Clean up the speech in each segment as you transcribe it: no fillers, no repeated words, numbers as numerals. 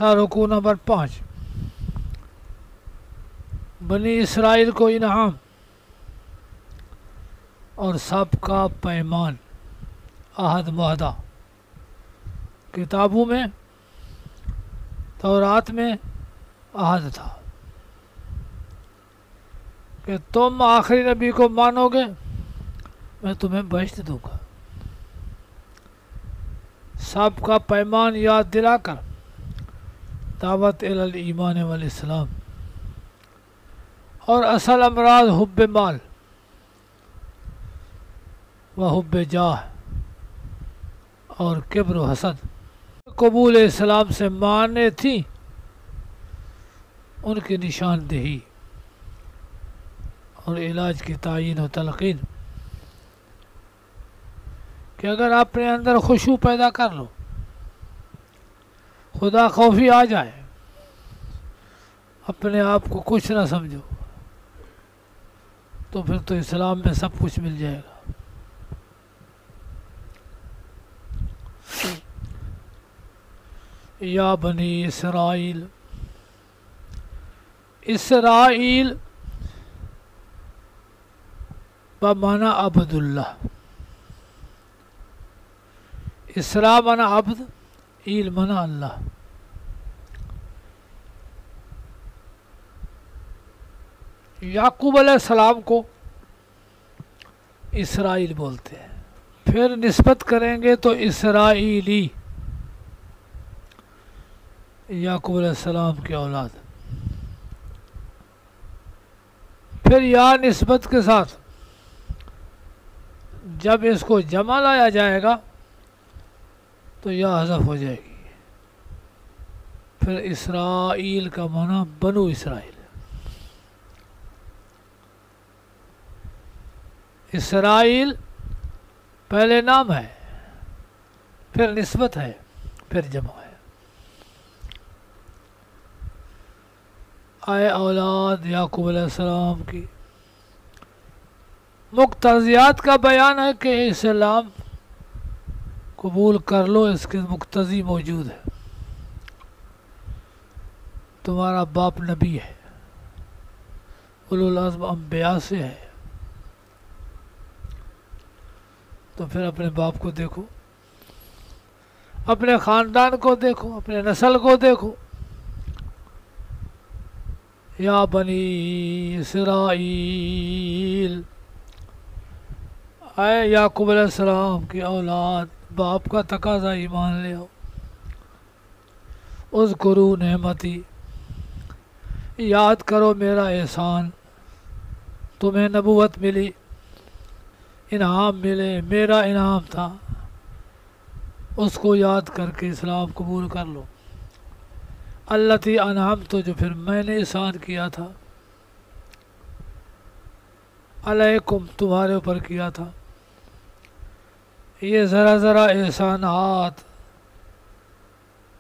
रुकू नंबर 5, बनी इसराइल को इनाम और सबका पैमान, अहद मुआहदा। किताबों में, तौरात में अहद था कि तुम आखिरी नबी को मानोगे मैं तुम्हें बहिश्त दूंगा। सबका पैमान याद दिलाकर दावत इलल ईमान वल इस्लाम। और असल अमराज हुब्बे माल व हुब्बे जाह और किब्र व हसद कबूल इस्लाम से माने थी उनकी निशानदेही और इलाज की तायीन और तलकीन कि अगर अपने अंदर खुशू पैदा कर लो, खुदा खौफी आ जाए, अपने आप को कुछ ना समझो, तो फिर तो इस्लाम में सब कुछ मिल जाएगा। या बनी इसराइल, इसराइल बमाना अब्दुल्लाह, इसरा मना अब्द, ईल मना अल्लाह। याकूब अलैहिस्सलाम को इसराइल बोलते हैं, फिर निस्बत करेंगे तो इसराइली, याकूब अलैहिस्सलाम की औलाद। फिर या निस्बत के साथ जब इसको जमा लाया जाएगा तो या हज़फ हो जाएगी। फिर इसराइल का माना बनु इसराइल। इसराइल पहले नाम है, फिर निस्बत है, फिर जमा है। आए औलाद याकूब अलैहिस्सलाम की मुक्तज़ियात का बयान है कि इस्लाम कबूल कर लो, इसके मुक्तज़ी मौजूद है। तुम्हारा बाप नबी है, उलुल अज़्म अंबिया से है, तो फिर अपने बाप को देखो, अपने ख़ानदान को देखो, अपने नस्ल को देखो। या बनी इसराइल, आए याकूब अलैहिस्सलाम की औलाद, बाप का तकाजा ईमान ले आओ। उज़्कुरू नेमती, याद करो मेरा एहसान, तुम्हें नबूवत मिली, इनाम मिले, मेरा इनाम था, उसको याद करके इस्लाम कबूल कर लो। अल्लती अनाम, तो जो फिर मैंने एहसान किया था, अलैकुम, तुम्हारे ऊपर किया था। ये ज़रा ज़रा एहसानात,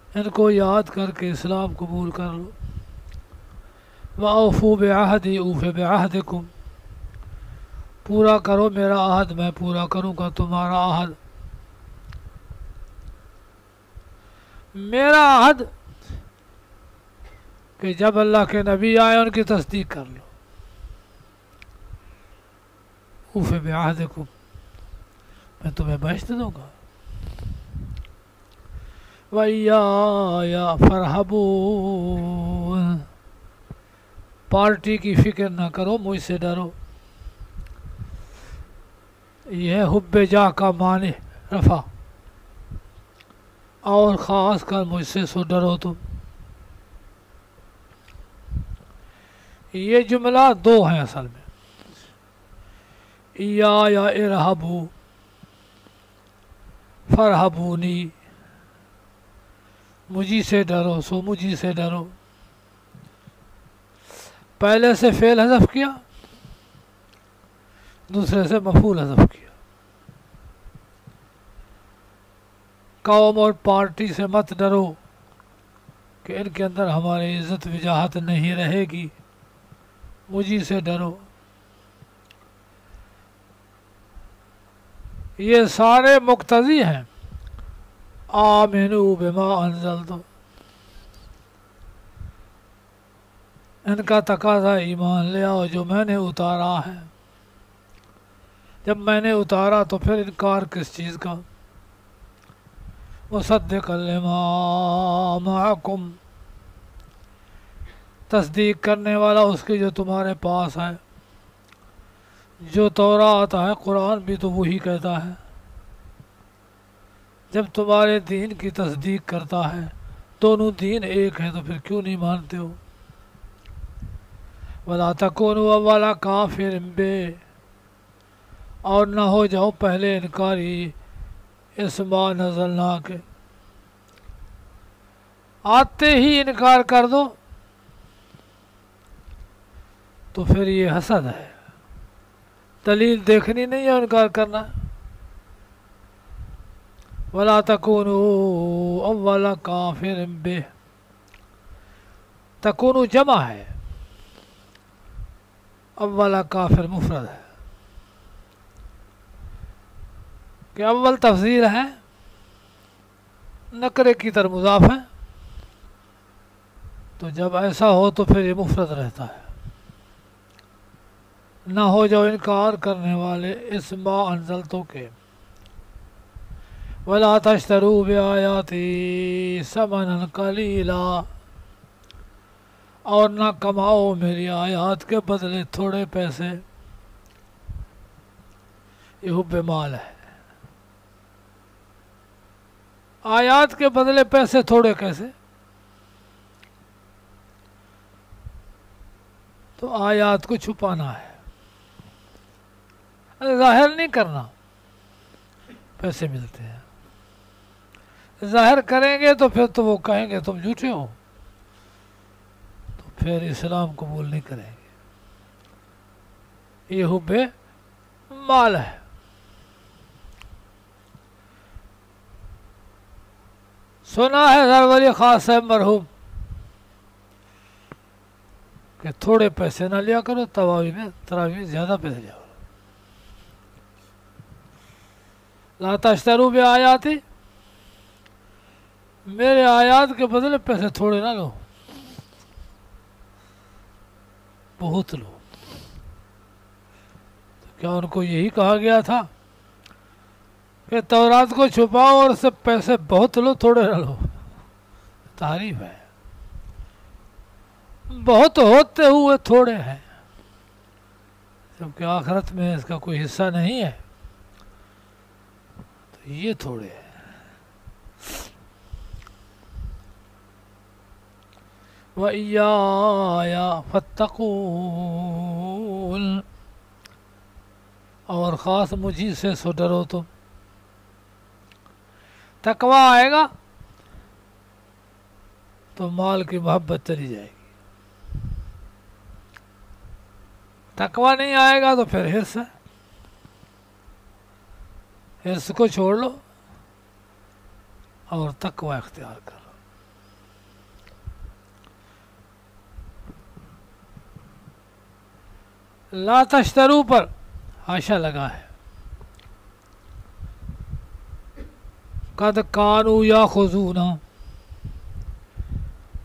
इनको याद करके इस्लाम कबूल कर लो। वफ़ू बेअहदी ऊफ़े बेअहदिकुम, पूरा करो मेरा अहद, मैं पूरा करूँगा तुम्हारा अहद। मेरा अहद कि जब अल्लाह के नबी आए उनकी तस्दीक कर लो। ऊफ़े बेअहदिकुम, मैं तुम्हें बहिश्त दूँगा। वैया फरहबून, पार्टी की फिक्र ना करो, मुझसे डरो। यह हुब्बे जा का माने रफ़ा, और ख़ास कर मुझसे सो डरो तुम। ये जुमला दो हैं असल में। या इरहबू, फरहबूनी, मुझी से डरो, सो मुझी से डरो। पहले से फेल हज़फ किया, दूसरे से मफूल हज़फ किया। कौम और पार्टी से मत डरो कि इनके अंदर हमारी इज़्ज़त वजाहत नहीं रहेगी, मुझी से डरो। ये सारे मुक्तज़ी हैं। आमिनू बिमा अंज़लतु, इनका तकाजा ईमान ले आओ जो मैंने उतारा है। जब मैंने उतारा तो फिर इनकार किस चीज़ का। मुसद्दिक़न लिमा मअकुम, तस्दीक करने वाला उसकी जो तुम्हारे पास है। जो तौरात है कुरान भी तो वही कहता है। जब तुम्हारे दीन की तस्दीक करता है, दोनों दीन एक है, तो फिर क्यों नहीं मानते हो। वला तकूनु अव्वला काफिर बे, और ना हो जाओ पहले इनकारी इस्मा नज़लना के। आते ही इनकार कर दो तो फिर ये हसद है। दलील देखनी नहीं है, इनकार करना। वला तकूनु अव्वला काफिर बे, तकूनु जमा है, अव्वला काफिर मुफरद है। कि अव्वल तफसीर है, नकरे की तरफ मुजाफ है, तो जब ऐसा हो तो फिर ये मुफरद रहता है। ना हो जाओ इनकार करने वाले इस मा अंजल तो के। वला तश्तरू बिआयाती समनन कलीला, और ना कमाओ मेरी आयात के बदले थोड़े पैसे। ये हुब्बे माल है। आयात के बदले पैसे थोड़े कैसे। तो आयात को छुपाना है, जाहिर नहीं करना, पैसे मिलते हैं। जाहिर करेंगे तो फिर तो वो कहेंगे तुम झूठे हो, तो फिर इस्लाम कबूल नहीं करेंगे। ये हुब्बे माल है। सुना है सरवरी खास है मरहूम कि थोड़े पैसे ना लिया करो, तरावी में ज़्यादा पैसे लिया करो। ला तश्तरू बे आयाती, मेरे आयात के बदले पैसे थोड़े ना लो, बहुत लो। तो क्या उनको यही कहा गया था कि तौरात को छुपाओ और उससे पैसे बहुत लो, थोड़े ना लो। तारीफ है। बहुत होते हुए थोड़े हैं, जबकि आखिरत में इसका कोई हिस्सा नहीं है, तो ये थोड़े हैं। वइय्याया फत्तकून, और ख़ास मुझी से सो डरो तुम। तकवा आएगा तो माल की मोहब्बत चली जाएगी, तकवा नहीं आएगा तो फिर हिर्स है। हिर्स को छोड़ लो और तकवा इख्तियार करो। ला तश्तरू पर आशा लगा है। कद कानू या खुजूना,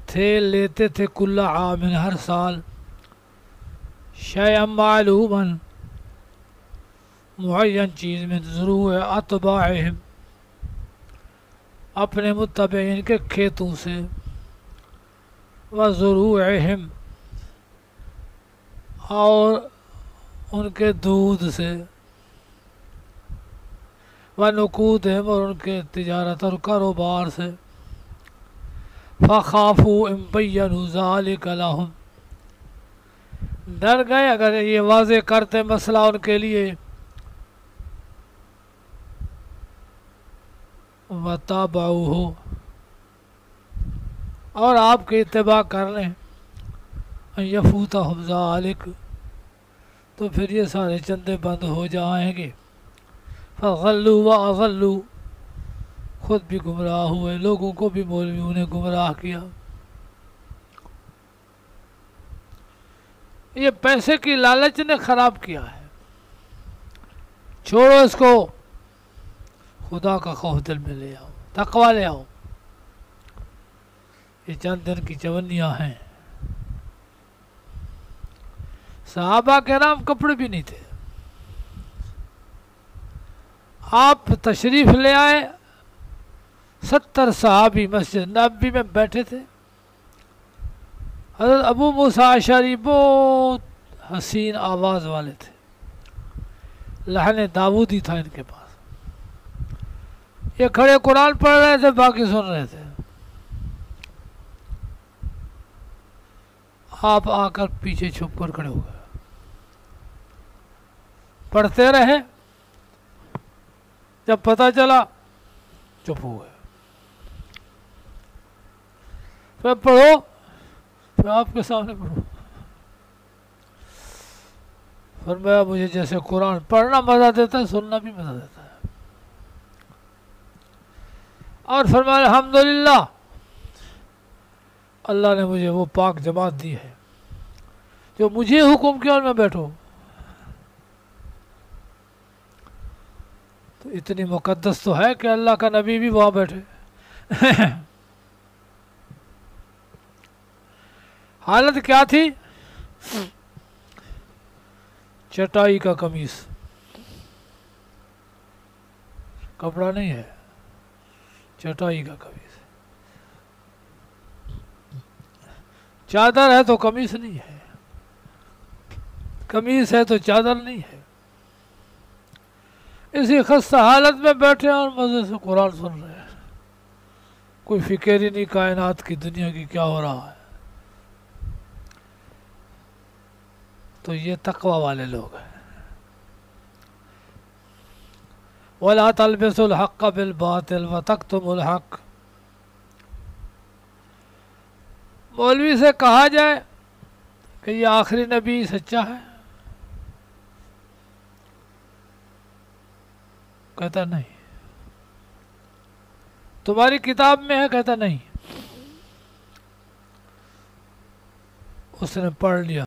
थे लेते थे कुल्ला आमिन हर साल, शयअम मालूमन मुअय्यन चीज़ में ज़ुरूअ अतबाइहिम, अपने मुत्तबईन के खेतों से, व ज़ुरूअहिम, और उनके दूध से, व नुकूदहिम, और उनके तिजारत और कारोबार से। फ़ख़ाफ़ू इन बय्यनू ज़ालिक लहुम, डर गए अगर ये वाज़े करते मसला उनके लिए। वताबऊहु, और आपके इत्तिबा कर लें। यफूतहुम ज़ालिक, तो फिर ये सारे चंदे बंद हो जाएंगे। फ़ग़ल्लू व अग़ल्लू, खुद भी गुमराह हुए, लोगों को भी मौलवियों ने गुमराह किया। ये पैसे की लालच ने खराब किया है। छोड़ो इसको, खुदा का खौफ दिल में ले आओ, तकवा ले आओ। ये चंद दिन की चवन्नियाँ हैं, सहाबा के नाम कपड़े भी नहीं थे। आप तशरीफ ले आए, 70 सहाबी मस्जिद नबी में बैठे थे। हज़रत अबू मूसा अशरी बहुत हसीन आवाज़ वाले थे, लहन दाऊदी था इनके पास। ये खड़े कुरान पढ़ रहे थे, बाकी सुन रहे थे। आप आकर पीछे छुप कर खड़े हो गए, पढ़ते रहे। जब पता चला चुप हो गए। फिर पढ़ो, फिर आपके सामने पढ़ो। फरमाया मुझे जैसे कुरान पढ़ना मज़ा देता है, सुनना भी मज़ा देता है। और फरमाया अल्हम्दुलिल्लाह, अल्लाह ने मुझे वो पाक जमात दी है जो मुझे हुक्म किया और मैं बैठो। तो इतनी मुकद्दस तो है कि अल्लाह का नबी भी वहाँ बैठे। हालत क्या थी? चटाई का कमीज, कपड़ा नहीं है, चटाई का कमीज। चादर है तो कमीज नहीं है, कमीज है तो चादर नहीं है। इसी खस्ता हालत में बैठे और मजे से कुरान सुन रहे हैं। कोई फिक्र ही नहीं कायनात की, दुनिया की क्या हो रहा है। तो ये तकवा वाले लोग हैं। वला तलबिसुल हक़्क़ बिल बातिल व तक्तुमुल हक़्क़। मौलवी से कहा जाए कि ये आखिरी नबी सच्चा है, कहता नहीं। तुम्हारी किताब में है, कहता नहीं। उसने पढ़ लिया।